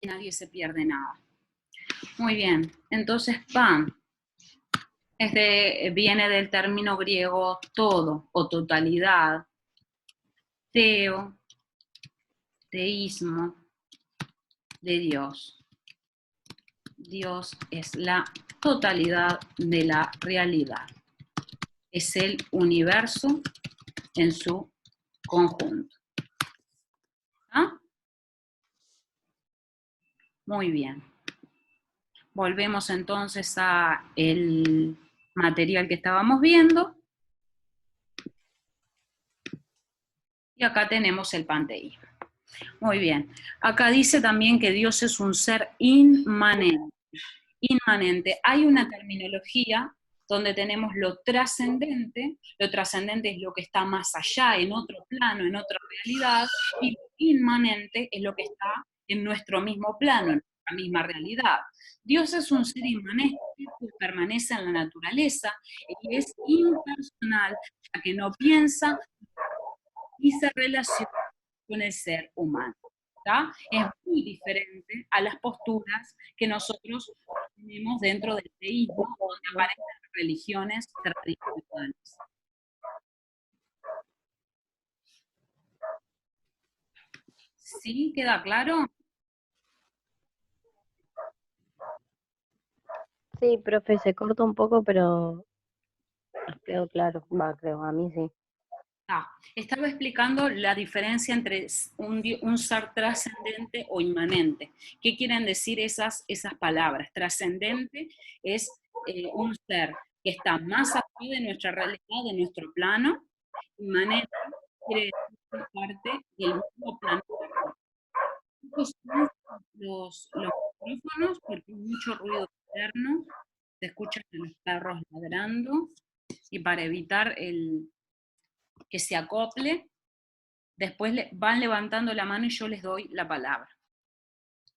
y nadie se pierde nada. Muy bien, entonces pan viene del término griego todo o totalidad, teo, teísmo de Dios. Dios es la totalidad de la realidad. Es el universo en su conjunto. ¿Ah? Muy bien. Volvemos entonces a el material que estábamos viendo. Y acá tenemos el panteísmo. Muy bien. Acá dice también que Dios es un ser inmanente. Inmanente. Hay una terminología donde tenemos lo trascendente es lo que está más allá, en otro plano, en otra realidad, y lo inmanente es lo que está en nuestro mismo plano, en nuestra misma realidad. Dios es un ser inmanente que permanece en la naturaleza y es impersonal, ya que no piensa y se relaciona con el ser humano. ¿tá? Es muy diferente a las posturas que nosotros tenemos dentro del teísmo, donde aparecen religiones tradicionales. ¿Sí? ¿Queda claro? Sí, profe, se corta un poco, pero quedó claro. Va, creo, a mí sí. Estaba explicando la diferencia entre un ser trascendente o inmanente. ¿Qué quieren decir esas palabras? Trascendente es un ser que está más allá de nuestra realidad, de nuestro plano. Inmanente quiere decir parte del mismo plano. Los micrófonos porque hay mucho ruido externo, se escuchan los perros ladrando, y para evitar que se acople, después van levantando la mano y yo les doy la palabra.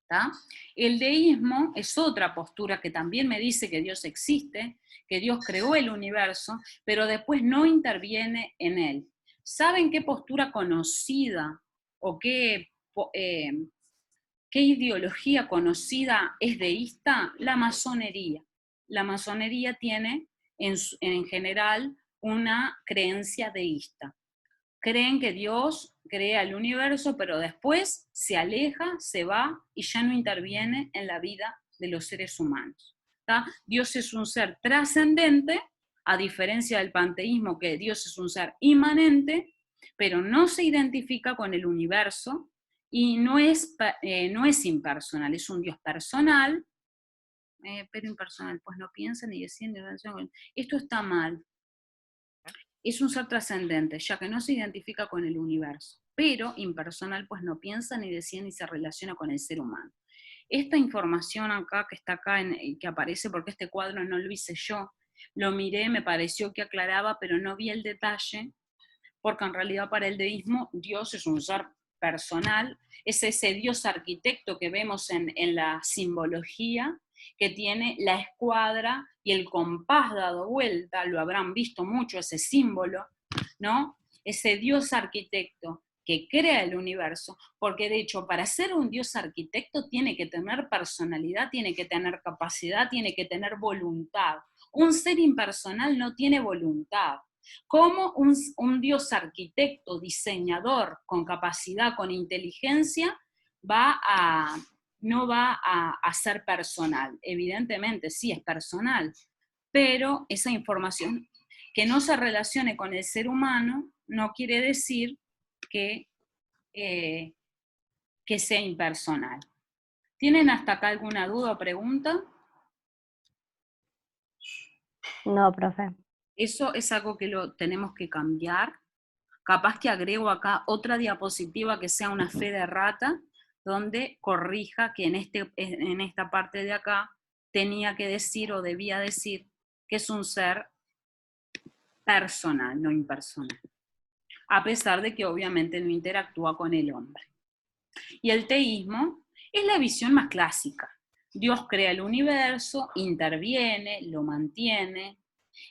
¿tá? El deísmo es otra postura que también me dice que Dios existe, que Dios creó el universo, pero después no interviene en él. ¿Saben qué postura conocida o qué ideología conocida es deísta? La masonería. La masonería tiene en general una creencia deísta. Creen que Dios crea el universo, pero después se aleja, se va y ya no interviene en la vida de los seres humanos. ¿tá? Dios es un ser trascendente, a diferencia del panteísmo, que Dios es un ser inmanente, pero no se identifica con el universo y no es impersonal, es un Dios personal, pero impersonal, pues no piensa ni decide. Esto está mal. Es un ser trascendente, ya que no se identifica con el universo, pero impersonal, pues no piensa, ni decide, ni se relaciona con el ser humano. Esta información acá, que está acá, que aparece, porque este cuadro no lo hice yo, lo miré, me pareció que aclaraba, pero no vi el detalle, porque en realidad para el deísmo Dios es un ser personal, es ese Dios arquitecto que vemos en la simbología, que tiene la escuadra y el compás dado vuelta, lo habrán visto mucho ese símbolo, ¿no? Ese Dios arquitecto que crea el universo, porque de hecho para ser un Dios arquitecto tiene que tener personalidad, tiene que tener capacidad, tiene que tener voluntad. Un ser impersonal no tiene voluntad. ¿Cómo un Dios arquitecto, diseñador, con capacidad, con inteligencia, no va a ser personal? Evidentemente sí es personal, pero esa información que no se relacione con el ser humano no quiere decir que sea impersonal. ¿Tienen hasta acá alguna duda o pregunta? No, profe. Eso es algo que lo tenemos que cambiar. Capaz que agrego acá otra diapositiva que sea una fe de rata, donde corrija que en esta parte de acá tenía que decir o debía decir que es un ser personal, no impersonal. A pesar de que obviamente no interactúa con el hombre. Y el teísmo es la visión más clásica. Dios crea el universo, interviene, lo mantiene.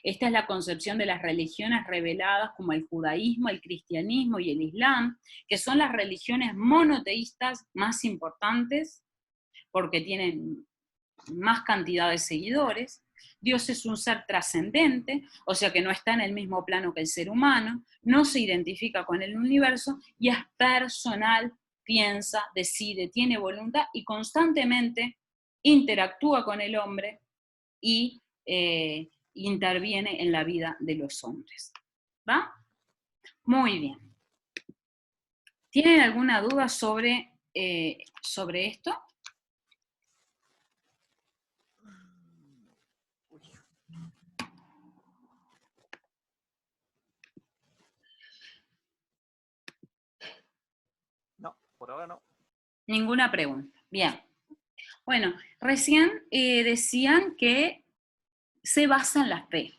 Esta es la concepción de las religiones reveladas como el judaísmo, el cristianismo y el islam, que son las religiones monoteístas más importantes porque tienen más cantidad de seguidores. Dios es un ser trascendente, o sea que no está en el mismo plano que el ser humano, no se identifica con el universo y es personal, piensa, decide, tiene voluntad y constantemente interactúa con el hombre y interviene en la vida de los hombres. ¿Va? Muy bien. ¿Tienen alguna duda sobre esto? No, por ahora no. Ninguna pregunta. Bien. Bueno, recién decían que se basa en la fe.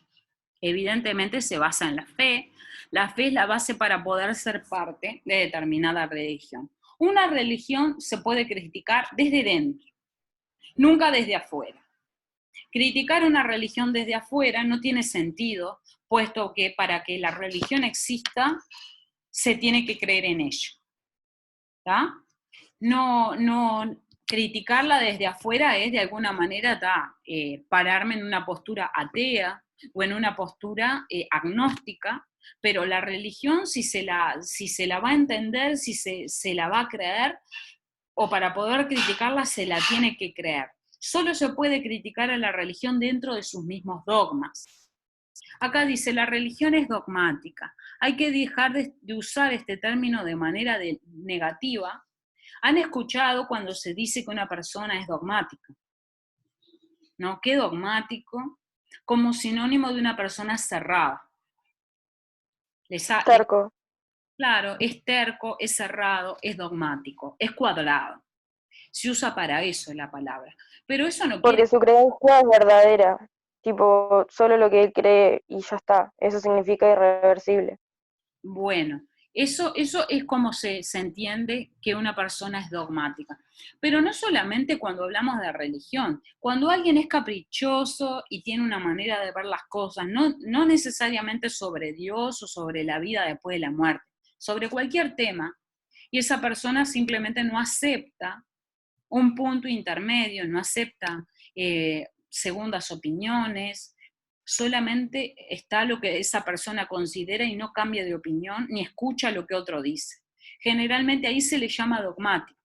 Evidentemente se basa en la fe. La fe es la base para poder ser parte de determinada religión. Una religión se puede criticar desde dentro, nunca desde afuera. Criticar una religión desde afuera no tiene sentido, puesto que para que la religión exista, se tiene que creer en ello. ¿Tá? No, criticarla desde afuera es de alguna manera pararme en una postura atea o en una postura agnóstica, pero la religión, si se la va a entender, si se la va a creer, o para poder criticarla se la tiene que creer. Solo se puede criticar a la religión dentro de sus mismos dogmas. Acá dice, la religión es dogmática. Hay que dejar de usar este término de manera negativa. ¿Han escuchado cuando se dice que una persona es dogmática? ¿No? ¿Qué dogmático? Como sinónimo de una persona cerrada. Terco. Claro, es terco, es cerrado, es dogmático, es cuadrado. Se usa para eso la palabra. Pero eso no Porque quiere... su creencia es verdadera. Tipo, solo lo que él cree y ya está. Eso significa irreversible. Bueno, eso es como se entiende que una persona es dogmática. Pero no solamente cuando hablamos de religión. Cuando alguien es caprichoso y tiene una manera de ver las cosas, no necesariamente sobre Dios o sobre la vida después de la muerte, sobre cualquier tema, y esa persona simplemente no acepta un punto intermedio, no acepta segundas opiniones, solamente está lo que esa persona considera y no cambia de opinión ni escucha lo que otro dice. Generalmente ahí se le llama dogmático,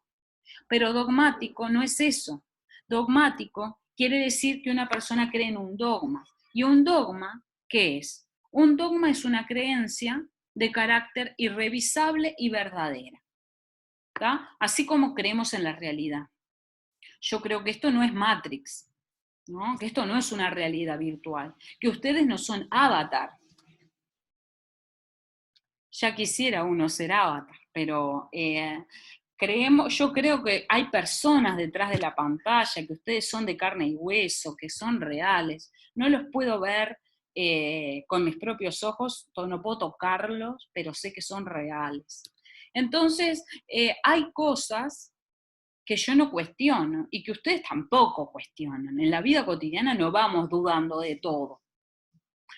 pero dogmático no es eso. Dogmático quiere decir que una persona cree en un dogma. ¿Y un dogma qué es? Un dogma es una creencia de carácter irrevisable y verdadera, ¿tá? Así como creemos en la realidad. Yo creo que esto no es Matrix, ¿no? Que esto no es una realidad virtual, que ustedes no son avatar. Ya quisiera uno ser avatar, pero yo creo que hay personas detrás de la pantalla, que ustedes son de carne y hueso, que son reales. No los puedo ver con mis propios ojos, no puedo tocarlos, pero sé que son reales. Entonces, hay cosas que yo no cuestiono y que ustedes tampoco cuestionan. En la vida cotidiana no vamos dudando de todo.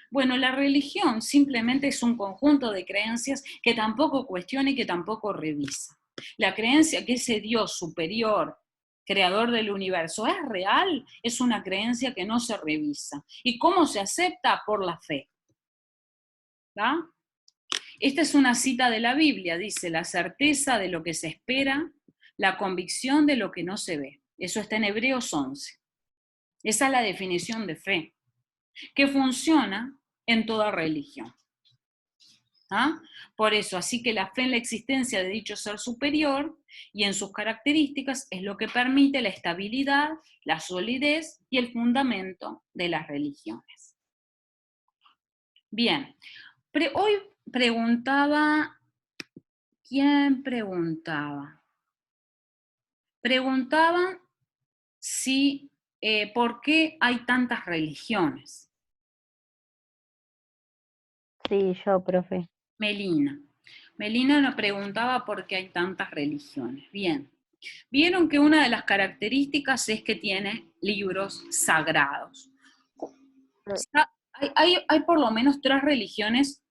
Bueno, la religión simplemente es un conjunto de creencias que tampoco cuestiona y que tampoco revisa. La creencia que ese Dios superior, creador del universo, es real, es una creencia que no se revisa. ¿Y cómo se acepta? Por la fe. ¿Da? Esta es una cita de la Biblia, dice, la certeza de lo que se espera, la convicción de lo que no se ve. Eso está en Hebreos 11. Esa es la definición de fe, que funciona en toda religión. ¿Ah? Por eso, así que la fe en la existencia de dicho ser superior y en sus características es lo que permite la estabilidad, la solidez y el fundamento de las religiones. Bien, hoy preguntaba, ¿quién preguntaba? Preguntaban si, ¿por qué hay tantas religiones? Sí, yo, profe. Melina. Melina nos preguntaba por qué hay tantas religiones. Bien. Vieron que una de las características es que tiene libros sagrados. Hay por lo menos tres religiones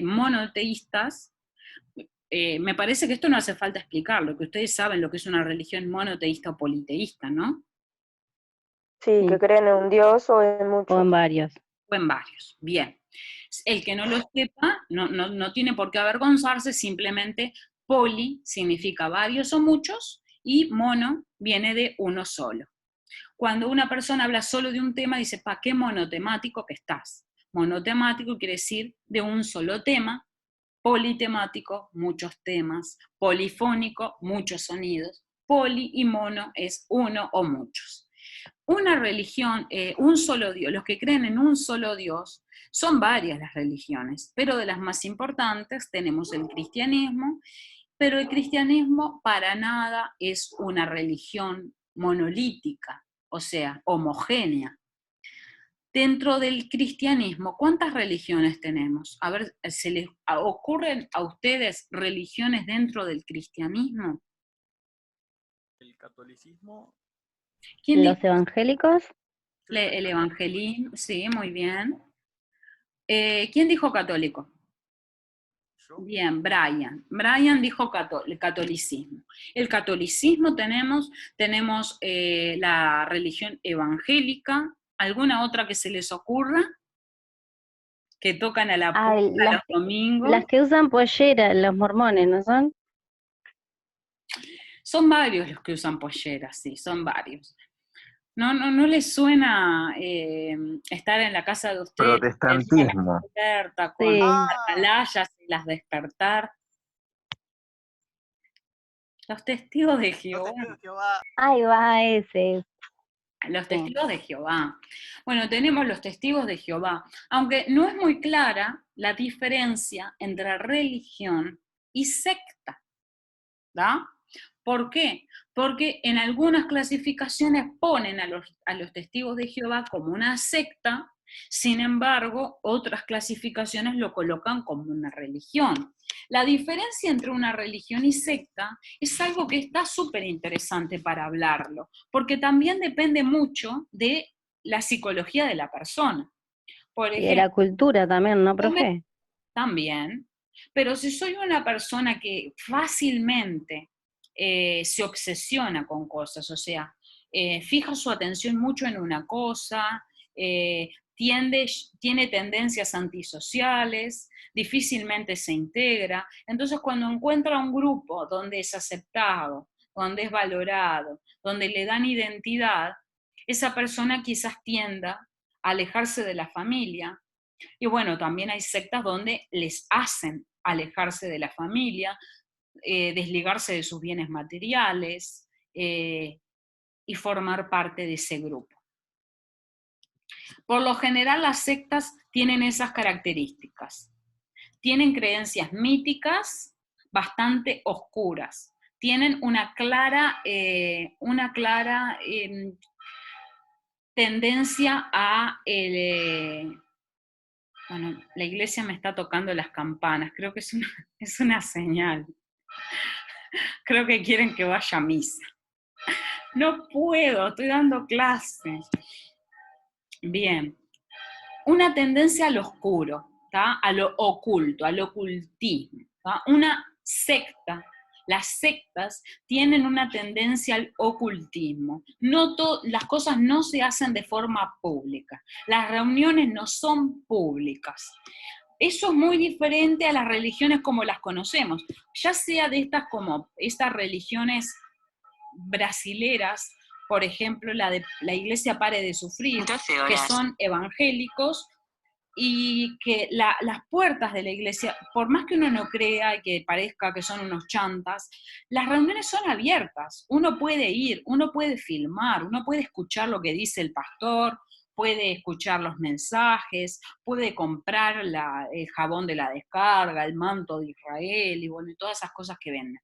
monoteístas, me parece que esto no hace falta explicarlo, que ustedes saben lo que es una religión monoteísta o politeísta, ¿no? Sí, que Sí, creen en un Dios o en o en muchos. varios. O en varios. Bien. El que no lo sepa no tiene por qué avergonzarse, simplemente poli significa varios o muchos y mono viene de uno solo. Cuando una persona habla solo de un tema, dice, ¿para qué monotemático que estás? Monotemático quiere decir de un solo tema, politemático, muchos temas, polifónico, muchos sonidos, poli y mono es uno o muchos. Una religión, un solo Dios, los que creen en un solo Dios, son varias las religiones, pero de las más importantes tenemos el cristianismo, pero el cristianismo para nada es una religión monolítica, o sea, homogénea. Dentro del cristianismo, ¿cuántas religiones tenemos? A ver, ¿se les ocurren a ustedes religiones dentro del cristianismo? El catolicismo, ¿Quién dijo Los evangélicos, el evangelismo? Sí, muy bien. ¿Quién dijo católico? yo, Bien, Brian. Brian dijo el catolicismo. El catolicismo tenemos la religión evangélica, ¿alguna otra que se les ocurra? Que tocan a la ah, puerta los domingos. las que usan pollera, los mormones, ¿no son? Son varios los que usan polleras, sí, son varios. ¿No les suena estar en la casa de ustedes, tener la Protestantismo. puerta con Sí, atalayas y las despertar? Los testigos de los Jehová. testigos de Jehová, ahí va ese. Los Sí. testigos de Jehová. Bueno, tenemos los testigos de Jehová, aunque no es muy clara la diferencia entre religión y secta, ¿da? ¿Por qué? Porque en algunas clasificaciones ponen a los testigos de Jehová como una secta, sin embargo, otras clasificaciones lo colocan como una religión. La diferencia entre una religión y secta es algo que está súper interesante para hablarlo, porque también depende mucho de la psicología de la persona. Por Y de la ejemplo, cultura también, ¿no, yo profe? también, pero si soy una persona que fácilmente se obsesiona con cosas, o sea, fija su atención mucho en una cosa, tiene tendencias antisociales, difícilmente se integra, entonces cuando encuentra un grupo donde es aceptado, donde es valorado, donde le dan identidad, esa persona quizás tienda a alejarse de la familia. Y bueno, también hay sectas donde les hacen alejarse de la familia, desligarse de sus bienes materiales y formar parte de ese grupo. Por lo general las sectas tienen esas características. Tienen creencias míticas bastante oscuras. Tienen una clara tendencia a bueno, la iglesia me está tocando las campanas, creo que es una señal. Creo que quieren que vaya a misa. No puedo, estoy dando clase. Bien. Una tendencia al oscuro, ¿tá? A lo oculto, al ocultismo. ¿tá? Una secta, las sectas tienen una tendencia al ocultismo. Las cosas no se hacen de forma pública. Las reuniones no son públicas. Eso es muy diferente a las religiones como las conocemos, ya sea de estas religiones brasileras, por ejemplo, la de la Iglesia Pare de Sufrir, que son evangélicos, y que las puertas de la iglesia, por más que uno no crea y que parezca que son unos chantas, las reuniones son abiertas, uno puede ir, uno puede filmar, uno puede escuchar lo que dice el pastor, puede escuchar los mensajes, puede comprar el jabón de la descarga, el manto de Israel y bueno, y todas esas cosas que venden.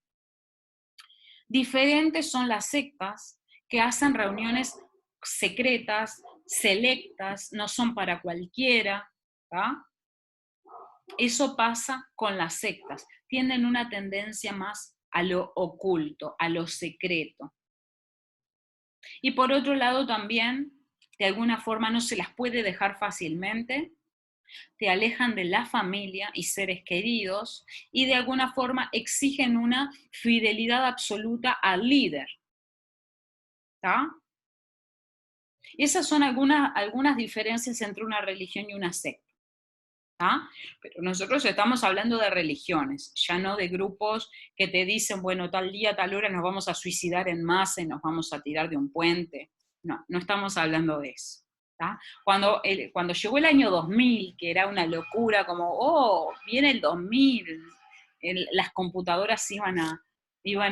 Diferentes son las sectas que hacen reuniones secretas, selectas, no son para cualquiera, ¿tá? Eso pasa con las sectas, tienen una tendencia más a lo oculto, a lo secreto. Y por otro lado también, de alguna forma no se las puede dejar fácilmente, te alejan de la familia y seres queridos y de alguna forma exigen una fidelidad absoluta al líder. ¿Tá? Esas son algunas diferencias entre una religión y una secta. ¿Tá? Pero nosotros estamos hablando de religiones, ya no de grupos que te dicen, bueno, tal día, tal hora nos vamos a suicidar en masa y nos vamos a tirar de un puente. No, no estamos hablando de eso. ¿Tá? Cuando llegó el año 2000, que era una locura, como, oh, viene el 2000, las computadoras iban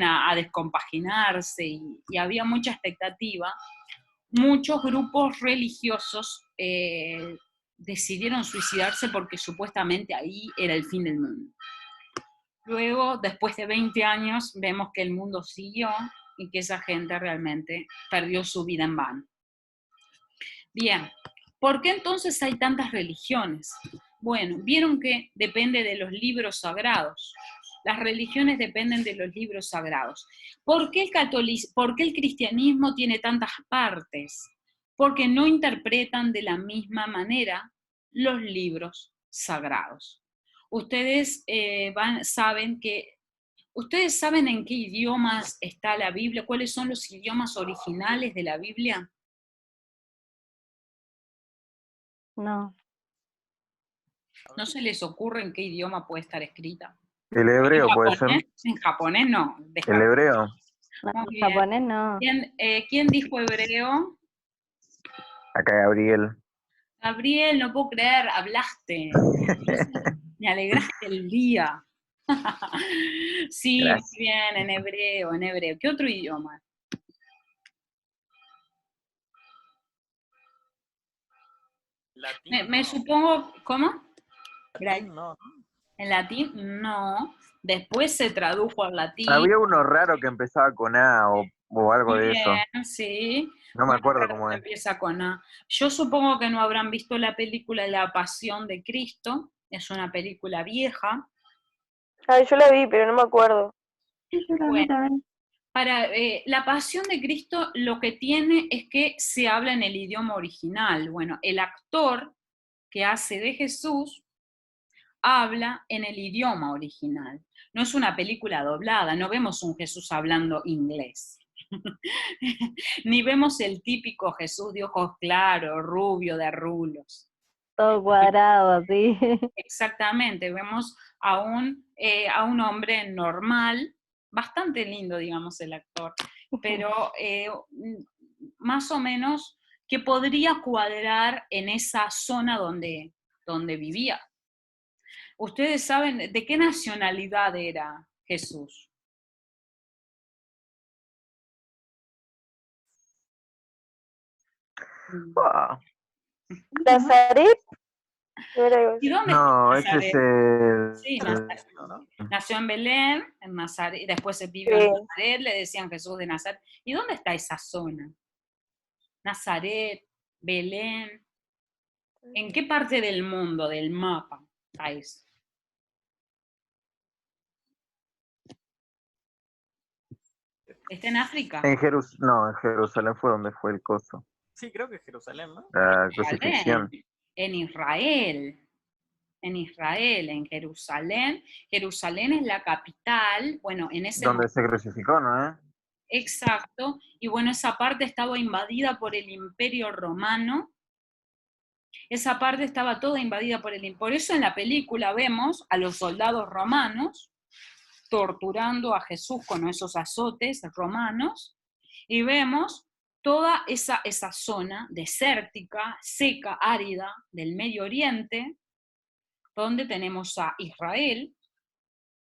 a descompaginarse y había mucha expectativa, muchos grupos religiosos decidieron suicidarse porque supuestamente ahí era el fin del mundo. Luego, después de 20 años, vemos que el mundo siguió y que esa gente realmente perdió su vida en vano. Bien, ¿por qué entonces hay tantas religiones? Bueno, vieron que depende de los libros sagrados. Las religiones dependen de los libros sagrados. ¿Por qué el cristianismo tiene tantas partes? Porque no interpretan de la misma manera los libros sagrados. Ustedes ¿ustedes saben en qué idiomas está la Biblia? ¿Cuáles son los idiomas originales de la Biblia? No, ¿No se les ocurre en qué idioma puede estar escrita? El hebreo puede ser. En japonés no. El hebreo. no, Muy en bien. japonés no. ¿Quién dijo hebreo? Acá Gabriel. Gabriel, no puedo creer, hablaste. Me alegraste el día. Sí, Gracias. muy bien, en hebreo, en hebreo. ¿Qué otro idioma? Latín, Me no. supongo, ¿cómo? Latín, no. En latín, no. Después se tradujo al latín. Había uno raro que empezaba con A o algo Muy de eso. bien, sí. No me Uno acuerdo raro cómo que es. empieza con A. Yo supongo que no habrán visto la película La Pasión de Cristo. Es una película vieja. Ay, yo la vi, pero no me acuerdo. Sí, yo la vi Bueno, también. para La Pasión de Cristo lo que tiene es que se habla en el idioma original. Bueno, el actor que hace de Jesús habla en el idioma original. No es una película doblada, no vemos un Jesús hablando inglés. Ni vemos el típico Jesús de ojos claros, rubio, de rulos. Todo cuadrado, así. Exactamente, vemos a un hombre normal, bastante lindo, digamos, el actor, pero más o menos que podría cuadrar en esa zona donde vivía. ¿Ustedes saben de qué nacionalidad era Jesús? Ah, ¿Nazaret? No era algo ¿Y así. dónde no, está ese es Nazaret? el. Sí, Nazaret. ¿no? Nació en Belén, en Nazaret, después se vivió en Nazaret, le decían Jesús de Nazaret. ¿Y dónde está esa zona? Nazaret, Belén. ¿En qué parte del mundo, del mapa, está eso? ¿Está en África? No, en Jerusalén fue donde fue el coso. Sí, creo que es Jerusalén, ¿no? La crucifixión. En Israel. En Israel, en Jerusalén. Jerusalén es la capital, bueno, en ese Donde momento. se crucificó, ¿no? Exacto, y bueno, esa parte estaba invadida por el Imperio Romano. Esa parte estaba toda invadida por el Imperio. Por eso en la película vemos a los soldados romanos torturando a Jesús con esos azotes romanos, y vemos toda esa zona desértica, seca, árida del Medio Oriente, donde tenemos a Israel,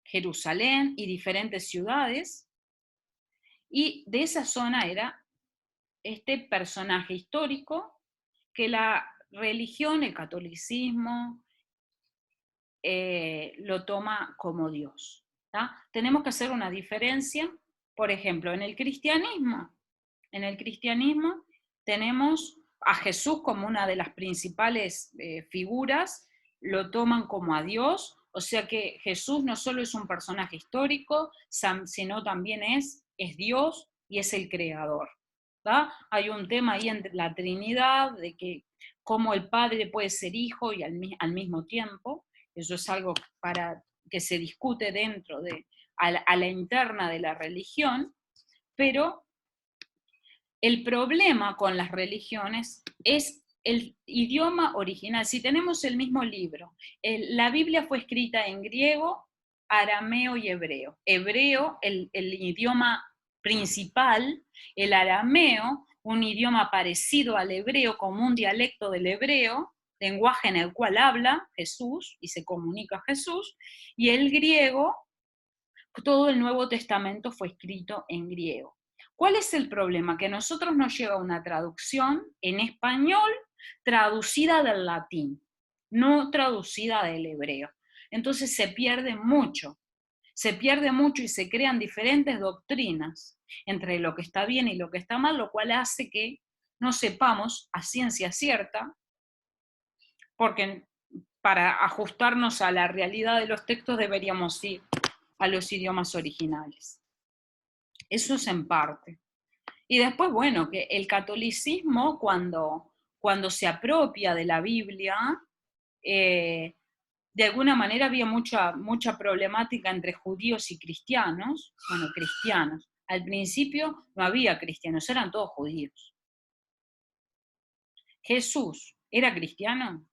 Jerusalén y diferentes ciudades, y de esa zona era este personaje histórico que la religión, el catolicismo, lo toma como Dios. ¿tá? Tenemos que hacer una diferencia, por ejemplo, en el cristianismo tenemos a Jesús como una de las principales figuras, lo toman como a Dios, o sea que Jesús no solo es un personaje histórico, sino también es Dios y es el creador. ¿tá? Hay un tema ahí en la Trinidad, de que cómo el padre puede ser hijo y al mismo tiempo. Eso es algo que se discute dentro de, a la interna de la religión, pero el problema con las religiones es el idioma original. Si tenemos el mismo libro, la Biblia fue escrita en griego, arameo y hebreo. Hebreo, el idioma principal, el arameo, un idioma parecido al hebreo, como un dialecto del hebreo, lenguaje en el cual habla Jesús y se comunica Jesús, y el griego, todo el Nuevo Testamento fue escrito en griego. ¿Cuál es el problema? Que a nosotros nos llega una traducción en español traducida del latín, no traducida del hebreo. Entonces se pierde mucho y se crean diferentes doctrinas entre lo que está bien y lo que está mal, lo cual hace que no sepamos a ciencia cierta, porque para ajustarnos a la realidad de los textos deberíamos ir a los idiomas originales. Eso es en parte. Y después, bueno, que el catolicismo, cuando se apropia de la Biblia, de alguna manera había mucha problemática entre judíos y cristianos. Bueno, cristianos. Al principio no había cristianos, eran todos judíos. ¿Jesús era cristiano?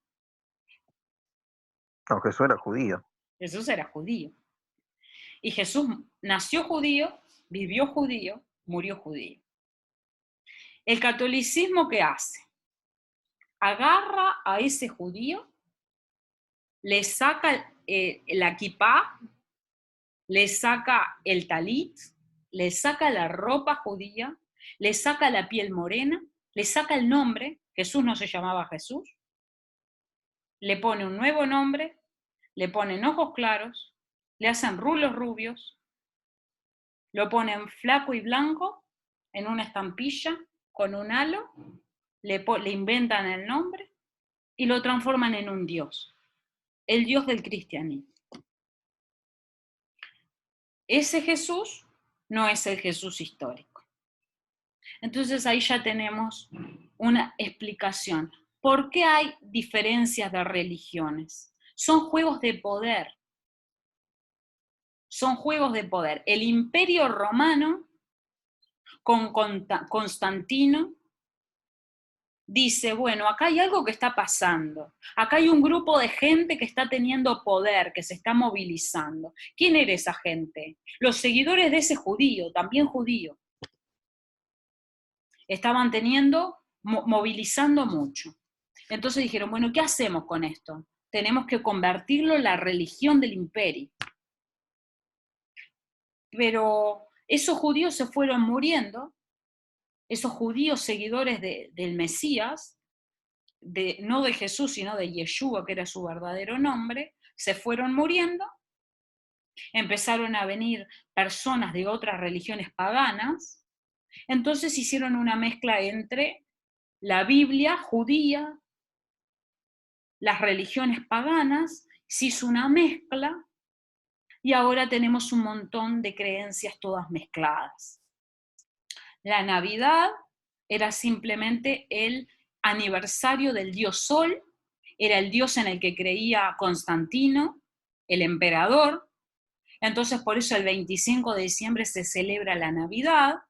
No, Jesús era judío. Jesús era judío. Y Jesús nació judío, vivió judío, murió judío. ¿El catolicismo qué hace? Agarra a ese judío, le saca la kipá, le saca el talit, le saca la ropa judía, le saca la piel morena, le saca el nombre, Jesús no se llamaba Jesús, le pone un nuevo nombre, le ponen ojos claros, le hacen rulos rubios, lo ponen flaco y blanco en una estampilla con un halo, le inventan el nombre y lo transforman en un dios, el dios del cristianismo. Ese Jesús no es el Jesús histórico. Entonces ahí ya tenemos una explicación. ¿Por qué hay diferencias de religiones? Son juegos de poder. Son juegos de poder. El Imperio Romano, con Constantino, dice, bueno, acá hay algo que está pasando. Acá hay un grupo de gente que está teniendo poder, que se está movilizando. ¿Quién era esa gente? Los seguidores de ese judío, también judío. Estaban movilizando mucho. Entonces dijeron, bueno, ¿qué hacemos con esto? Tenemos que convertirlo en la religión del imperio. Pero esos judíos se fueron muriendo, esos judíos seguidores del Mesías, no de Jesús, sino de Yeshua, que era su verdadero nombre, se fueron muriendo, empezaron a venir personas de otras religiones paganas, entonces hicieron una mezcla entre la Biblia judía, las religiones paganas, se hizo una mezcla y ahora tenemos un montón de creencias todas mezcladas. La Navidad era simplemente el aniversario del dios Sol, era el dios en el que creía Constantino, el emperador. Entonces por eso el 25 de diciembre se celebra la Navidad,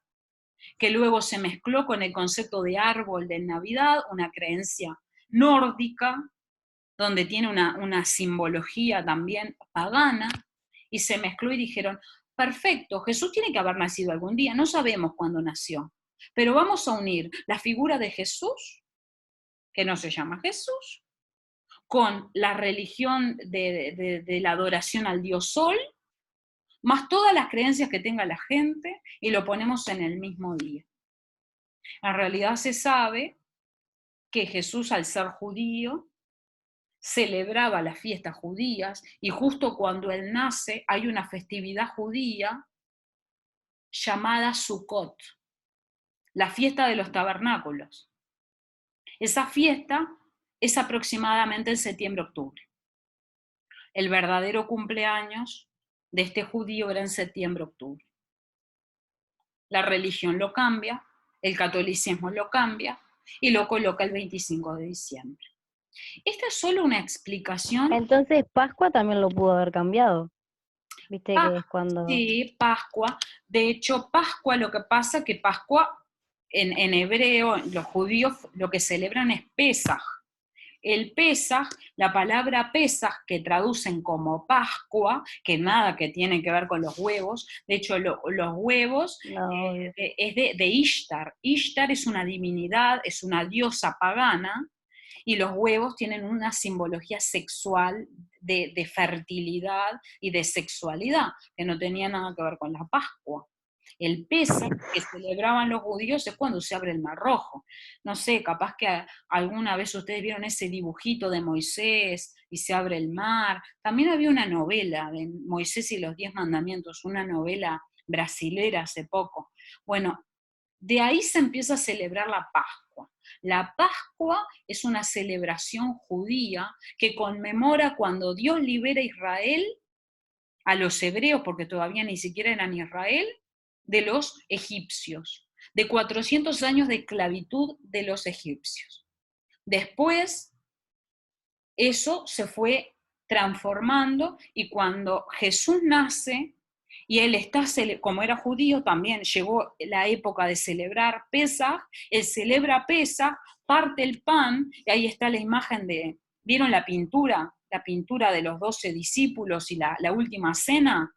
que luego se mezcló con el concepto de árbol de Navidad, una creencia nórdica, donde tiene una simbología también pagana, y se mezcló y dijeron, perfecto, Jesús tiene que haber nacido algún día, no sabemos cuándo nació, pero vamos a unir la figura de Jesús, que no se llama Jesús, con la religión de la adoración al dios Sol, más todas las creencias que tenga la gente, y lo ponemos en el mismo día. En realidad se sabe que Jesús, al ser judío, celebraba las fiestas judías, y justo cuando él nace hay una festividad judía llamada Sukkot, la fiesta de los tabernáculos. Esa fiesta es aproximadamente en septiembre-octubre. El verdadero cumpleaños de este judío era en septiembre-octubre. La religión lo cambia, el catolicismo lo cambia, y lo coloca el 25 de diciembre. Esta es solo una explicación. Entonces Pascua también lo pudo haber cambiado. Viste que es cuando... Sí, Pascua. De hecho, Pascua, lo que pasa es que Pascua, en hebreo, los judíos lo que celebran es Pesaj. El Pesaj, la palabra Pesaj, que traducen como Pascua, que nada que tiene que ver con los huevos, de hecho los huevos No, obvio. es de Ishtar. Ishtar es una divinidad, es una diosa pagana, y los huevos tienen una simbología sexual de fertilidad y de sexualidad, que no tenía nada que ver con la Pascua. El Pesaj que celebraban los judíos es cuando se abre el Mar Rojo. No sé, capaz que alguna vez ustedes vieron ese dibujito de Moisés y se abre el mar. También había una novela de Moisés y los 10 mandamientos, una novela brasilera hace poco. Bueno, de ahí se empieza a celebrar la Pascua. La Pascua es una celebración judía que conmemora cuando Dios libera a Israel, a los hebreos, porque todavía ni siquiera eran Israel, de los egipcios, de 400 años de esclavitud de los egipcios. Después, eso se fue transformando y cuando Jesús nace, y él está, como era judío, también llegó la época de celebrar Pesaj, él celebra Pesaj, parte el pan, y ahí está la imagen de, ¿vieron la pintura? La pintura de los 12 discípulos y la última cena.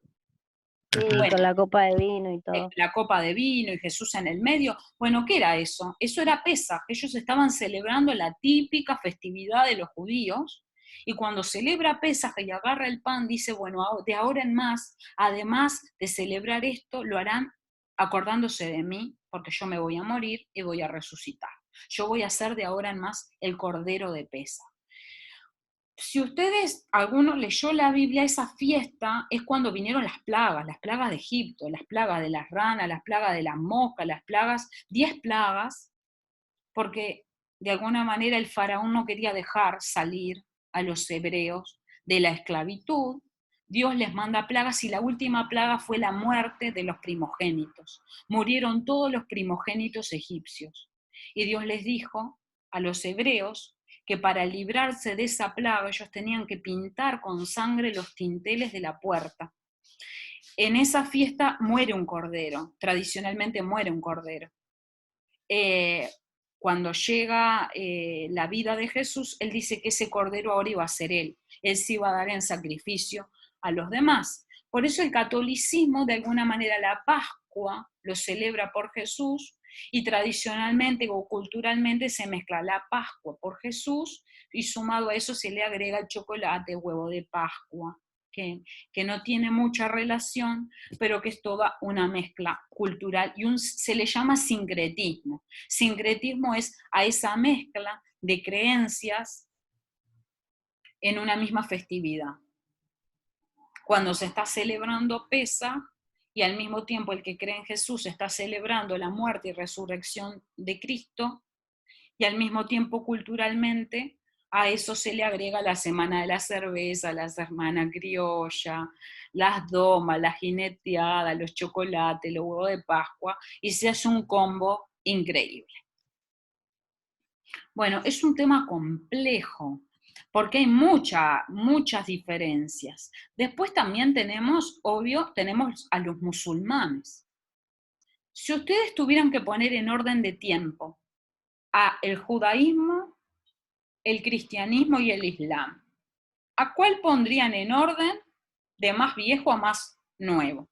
Sí, Bueno, con la copa de vino y todo. la copa de vino y Jesús en el medio. Bueno, ¿qué era eso? Eso era Pesaj. Ellos estaban celebrando la típica festividad de los judíos, y cuando celebra Pesaj y agarra el pan, dice, bueno, de ahora en más, además de celebrar esto, lo harán acordándose de mí, porque yo me voy a morir y voy a resucitar. Yo voy a ser de ahora en más el Cordero de Pesaj. Si ustedes, alguno leyó la Biblia, esa fiesta es cuando vinieron las plagas de Egipto, las plagas de las ranas, las plagas de las moscas, las plagas, 10 plagas, porque de alguna manera el faraón no quería dejar salir a los hebreos de la esclavitud. Dios les manda plagas y la última plaga fue la muerte de los primogénitos. Murieron todos los primogénitos egipcios. Y Dios les dijo a los hebreos que para librarse de esa plaga ellos tenían que pintar con sangre los dinteles de la puerta. En esa fiesta muere un cordero, tradicionalmente muere un cordero. Cuando llega la vida de Jesús, él dice que ese cordero ahora iba a ser él se iba a dar en sacrificio a los demás. Por eso el catolicismo, de alguna manera, la Pascua lo celebra por Jesús, y tradicionalmente o culturalmente se mezcla la Pascua por Jesús, y sumado a eso se le agrega el chocolate, huevo de Pascua, que no tiene mucha relación, pero que es toda una mezcla cultural, y se le llama sincretismo. Sincretismo es a esa mezcla de creencias en una misma festividad. Cuando se está celebrando Pesaj, y al mismo tiempo el que cree en Jesús está celebrando la muerte y resurrección de Cristo, y al mismo tiempo culturalmente a eso se le agrega la semana de la cerveza, la semana criolla, las domas, la jineteada, los chocolates, los huevos de Pascua, y se hace un combo increíble. Bueno, es un tema complejo, porque hay muchas diferencias. Después también tenemos, obvio, tenemos a los musulmanes. Si ustedes tuvieran que poner en orden de tiempo a el judaísmo, el cristianismo y el islam, ¿a cuál pondrían en orden de más viejo a más nuevo?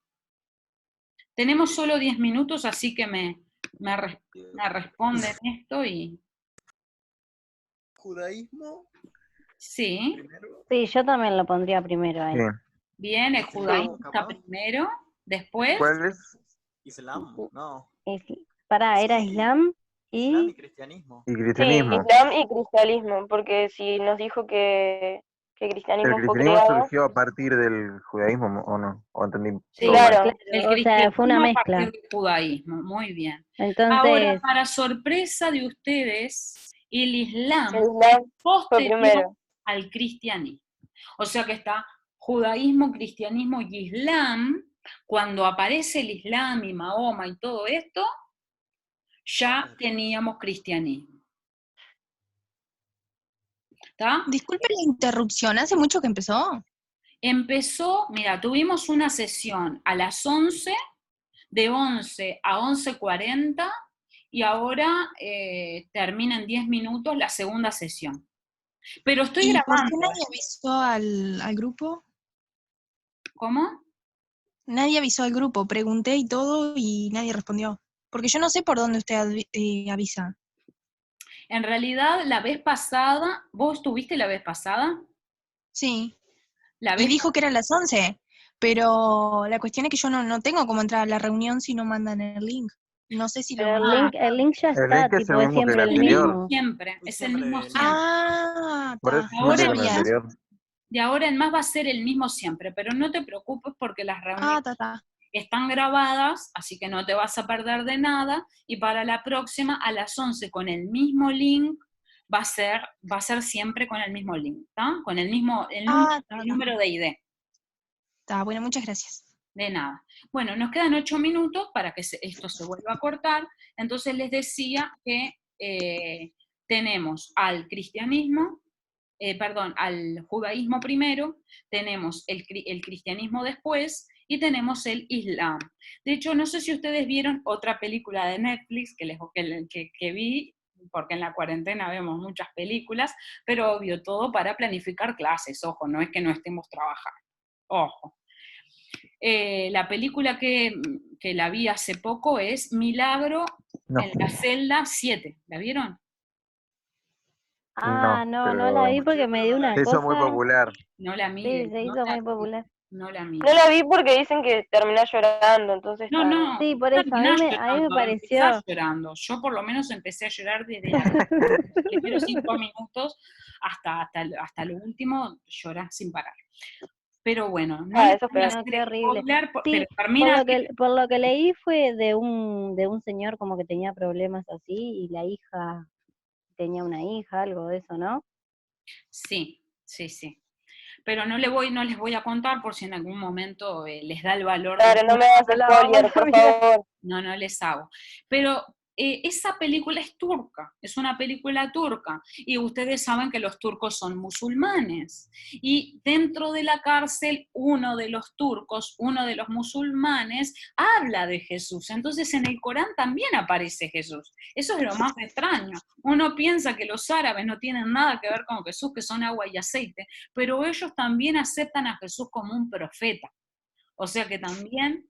Tenemos solo 10 minutos, así que me responden esto y... ¿Judaísmo? Sí. Primero. Sí, yo también lo pondría primero ahí. Sí. Bien, el judaísmo está primero, después... ¿Cuál es? Islam, no. Era Sí. Islam Islam y y... cristianismo. Y Sí, cristianismo. Islam y cristianismo, porque si nos dijo que el ¿El cristianismo fue cristianismo creado, surgió a partir del judaísmo o no? ¿O entendí Sí, todo mal? claro. el o sea, fue una cristianismo a mezcla. partir del judaísmo, muy bien. Entonces, Ahora, para sorpresa de ustedes, el Islam El Islam fue posterior primero. al cristianismo. O sea que está judaísmo, cristianismo y islam. Cuando aparece el Islam y Mahoma y todo esto, ya teníamos cristianismo. ¿Está? Disculpe la interrupción, ¿hace mucho que empezó? Empezó, mira, tuvimos una sesión a las 11, de 11 a 11:40, y ahora termina en 10 minutos la segunda sesión. Pero estoy ¿Y por qué grabando. nadie avisó al grupo? ¿Cómo? Nadie avisó al grupo, pregunté y todo y nadie respondió. Porque yo no sé por dónde usted avisa. En realidad, la vez pasada, ¿vos estuviste la vez pasada? Sí, La y vez dijo que eran las 11, pero la cuestión es que yo no tengo cómo entrar a la reunión si no mandan el link. No sé si lo Pero mandan. el link ya El está, link es el tipo, es mismo que el siempre el anterior. mismo. siempre, es el Siempre mismo el- siempre. Ah, Por eso está, yo no Ahora mandé con el sabía. anterior. De ahora en más va a ser el mismo siempre, pero no te preocupes porque las reuniones Está. están grabadas, así que no te vas a perder de nada, y para la próxima a las 11 con el mismo link va a ser siempre con el mismo link, ¿está? Con el mismo, el número de ID. Está, bueno, muchas gracias. De nada. Bueno, nos quedan 8 minutos para que esto se vuelva a cortar. Entonces les decía que tenemos al cristianismo, perdón, al judaísmo primero, tenemos el cristianismo después y tenemos el islam. De hecho, no sé si ustedes vieron otra película de Netflix que vi, porque en la cuarentena vemos muchas películas, pero obvio, todo para planificar clases, ojo, no es que no estemos trabajando, ojo. La película que la vi hace poco es Milagro No, en la celda 7. ¿La vieron? Ah, no, no la vi pero porque me dio una se hizo muy cosa. popular. No la Sí, mires, se no hizo la muy popular. no la No mires. la vi porque dicen que terminó llorando, entonces No, está. no, Sí, no por eso, terminás a mí me llorando, empezás pareció. llorando. Yo por lo menos empecé a llorar desde los primeros 5 minutos hasta lo último, llorás sin parar. Pero bueno, no les Eso es voy a peor. No, hacer qué horrible. spoiler, pero Sí, termina. por lo que leí fue de un señor como que tenía problemas así y la hija tenía una hija, algo de eso, ¿no? Sí, sí, sí. Pero no les voy a contar por si en algún momento les da el valor de... Claro, no me hagas No la vamos spoiler, a por mirar. favor. No les hago. Pero esa película es turca, es una película turca, y ustedes saben que los turcos son musulmanes. Y dentro de la cárcel, uno de los turcos, uno de los musulmanes, habla de Jesús. Entonces en el Corán también aparece Jesús. Eso es lo más extraño. Uno piensa que los árabes no tienen nada que ver con Jesús, que son agua y aceite, pero ellos también aceptan a Jesús como un profeta. O sea que también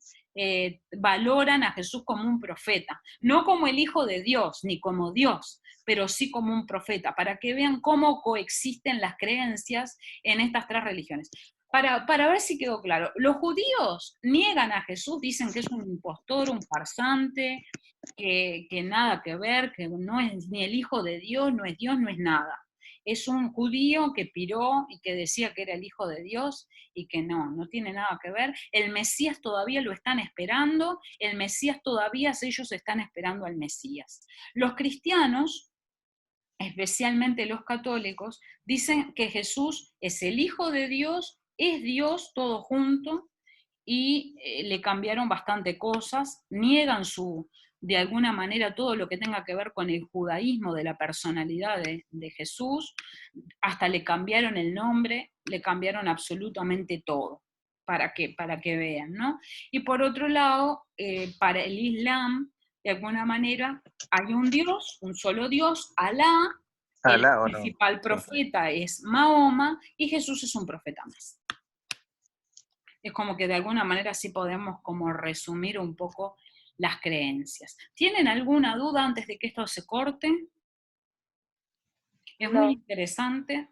valoran a Jesús como un profeta, no como el Hijo de Dios, ni como Dios, pero sí como un profeta, para que vean cómo coexisten las creencias en estas tres religiones. Para ver si quedó claro, los judíos niegan a Jesús, dicen que es un impostor, un farsante, que nada que ver, que no es ni el Hijo de Dios, no es nada. Es un judío que piró y que decía que era el Hijo de Dios y que no tiene nada que ver. El Mesías todavía lo están esperando, el Mesías todavía, ellos están esperando al Mesías. Los cristianos, especialmente los católicos, dicen que Jesús es el Hijo de Dios, es Dios todo junto, y le cambiaron bastante cosas, niegan de alguna manera todo lo que tenga que ver con el judaísmo de la personalidad de Jesús, hasta le cambiaron el nombre, le cambiaron absolutamente todo, para que vean, ¿no? Y por otro lado, para el Islam, de alguna manera, hay un Dios, un solo Dios, Alá, el ¿Alá o no? principal profeta es Mahoma, y Jesús es un profeta más. Es como que de alguna manera sí podemos como resumir un poco las creencias. ¿Tienen alguna duda antes de que esto se corte? Es No. muy interesante.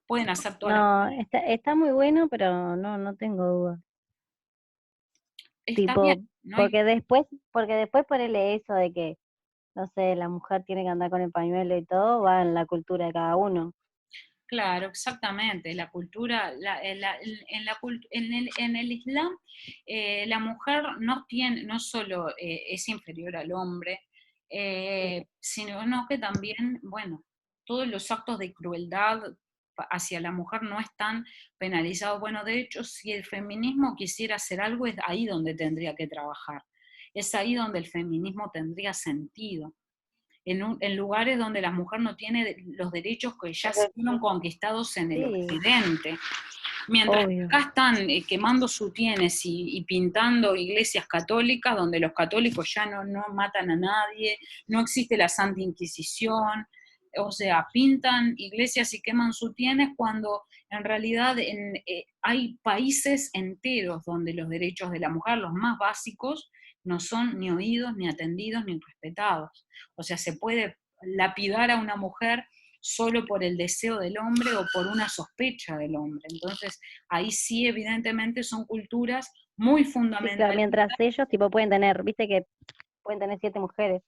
Pueden hacer todas las... No, está muy bueno, pero no tengo duda. Está Tipo, bien, no hay... porque después ponerle eso de que, no sé, la mujer tiene que andar con el pañuelo y todo, va en la cultura de cada uno. Claro, exactamente. La cultura, en el Islam, la mujer no solo es inferior al hombre, sino que también, bueno, todos los actos de crueldad hacia la mujer no están penalizados. Bueno, de hecho, si el feminismo quisiera hacer algo, es ahí donde tendría que trabajar. Es ahí donde el feminismo tendría sentido. en lugares donde la mujer no tiene los derechos que ya fueron conquistados en el Sí. occidente. Mientras Obvio. acá están quemando sutienes y pintando iglesias católicas, donde los católicos ya no matan a nadie, no existe la Santa Inquisición, o sea, pintan iglesias y queman sutienes cuando en realidad hay países enteros donde los derechos de la mujer, los más básicos, no son ni oídos, ni atendidos, ni respetados. O sea, se puede lapidar a una mujer solo por el deseo del hombre o por una sospecha del hombre. Entonces, ahí sí, evidentemente, son culturas muy Sí, claro, fundamentales. mientras ellos tipo pueden tener, viste que pueden tener 7 mujeres.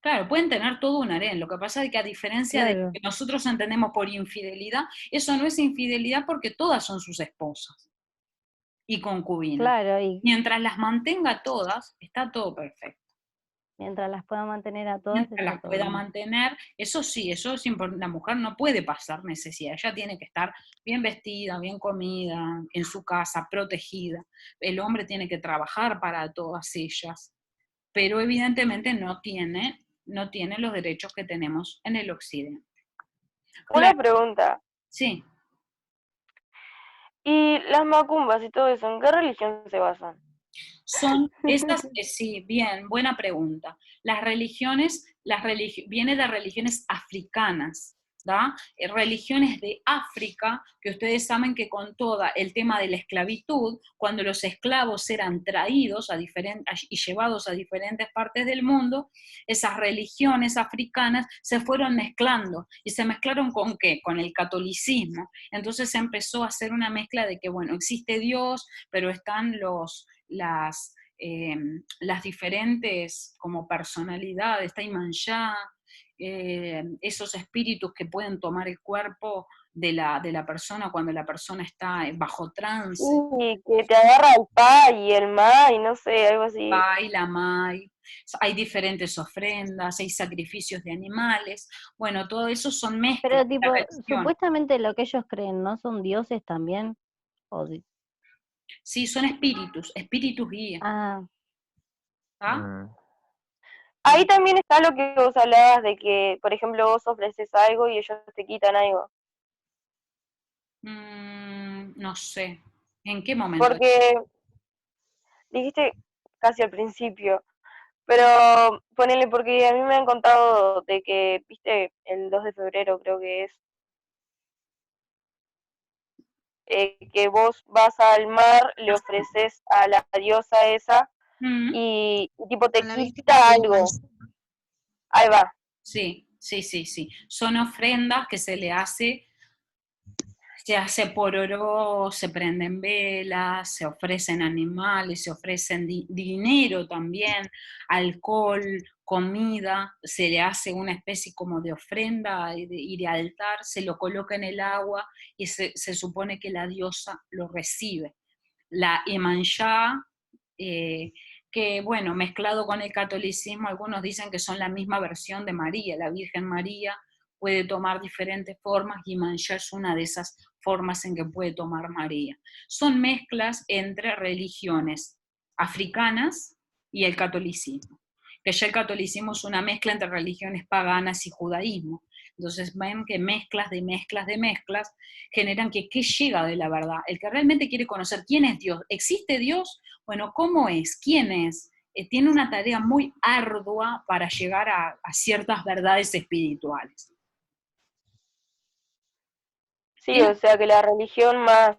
Claro, pueden tener todo un harén. Lo que pasa es que a diferencia de lo Claro, que nosotros entendemos por infidelidad, eso no es infidelidad porque todas son sus esposas y concubinas. claro, y Mientras las mantenga todas, está todo perfecto. mientras las pueda mantener a todas, Mientras está las todo pueda bien. mantener, eso sí, eso es importante. La mujer no puede pasar necesidad, ella tiene que estar bien vestida, bien comida, en su casa, protegida. El hombre tiene que trabajar para todas ellas, pero evidentemente no tiene los derechos que tenemos en el occidente. Una Claro, pregunta. sí. ¿Y las macumbas y todo eso, en qué religión se basan? Son estas, sí, bien, buena pregunta. Las religiones, viene de religiones africanas, ¿da? Religiones de África, que ustedes saben que con todo el tema de la esclavitud, cuando los esclavos eran traídos y llevados a diferentes partes del mundo, esas religiones africanas se fueron mezclando. ¿Y se mezclaron con qué? Con el catolicismo. Entonces se empezó a hacer una mezcla de que, bueno, existe Dios, pero están las diferentes como personalidades, está Imanjá, esos espíritus que pueden tomar el cuerpo de la persona cuando la persona está bajo trance, Y que te agarra el pa y el ma y no sé, algo así. Pai, la Mai, hay diferentes ofrendas, hay sacrificios de animales, bueno, todo eso son mezclas Pero de tipo, la religión. supuestamente lo que ellos creen, ¿no son dioses también? Sí, son espíritus guía. Ah, ¿Ah? Mm. Ahí también está lo que vos hablabas de que, por ejemplo, vos ofreces algo y ellos te quitan algo. No sé, ¿en qué momento? Porque dijiste casi al principio, pero ponele, porque a mí me han contado de que, viste, el 2 de febrero creo que es, que vos vas al mar, le ofreces a la diosa esa Mm. y tipo te A la víctima quita de algo. Imanjá. Ahí va. Sí. Son ofrendas que se hace pororó, se prenden velas, se ofrecen animales, se ofrecen dinero también, alcohol, comida, se le hace una especie como de ofrenda y de altar, se lo coloca en el agua y se supone que la diosa lo recibe. La Imanjá, que bueno, mezclado con el catolicismo, algunos dicen que son la misma versión de María, la Virgen María puede tomar diferentes formas y Imanjá es una de esas formas en que puede tomar María. Son mezclas entre religiones africanas y el catolicismo, que ya el catolicismo es una mezcla entre religiones paganas y judaísmo. Entonces ven que mezclas de mezclas de mezclas generan que qué llega de la verdad. El que realmente quiere conocer quién es Dios, ¿existe Dios? Bueno, ¿cómo es? ¿Quién es? Tiene una tarea muy ardua para llegar a ciertas verdades espirituales. Sí, o sea que la religión más